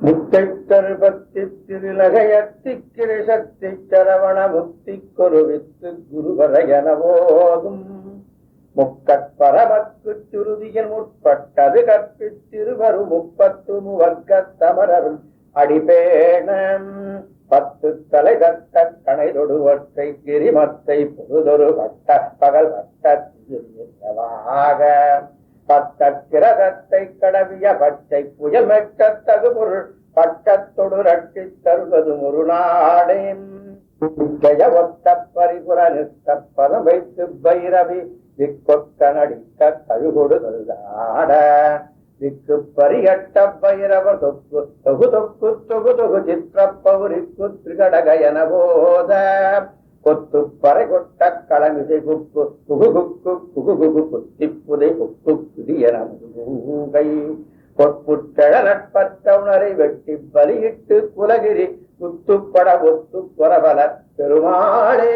முத்தை தருபத்தி திருநகையத்திக்கிரை சக்தி சரவண முக்தி கொருவித்து குருவரையனவோதும் முக்கற்பரமக்கு சுருதியில் முற்பட்டது கற்பித்திருவரும் 30 முவர்க்கத் தமரரும் அடிபேணம் 10 தலை தத்த கணை தொடுவற்றை கிரிமத்தை பொழுதொரு வட்ட பகல் வட்ட திருவாக 10 கிரகத்தை கடவிய பச்சை புயல் மெட்டத்தகு பொருள் பட்டத்தொடு ரட்டி தருவது ஒரு நாடே ஒத்த பரிபுர நிற்க பதம் வைத்து பைரவி திக்கொத்த நடிக்க கழுகொடுதாட திக்கு பரியட்ட பைரவ தொக்கு தொகு தொக்கு தொகு தொகு சித்திர பௌரிக்கு திரிகடகயன போத கொத்து பறை கொட்ட களமிசை குக்கு குகு குக்கு குகு குகு குத்தி புதை குக்கு புதியன முகை பொற்புற்றழ நட்பற்ற உணரை வெட்டி பலியிட்டு குலகிரி குத்துப்பட ஒத்து புறபல பெருமாளே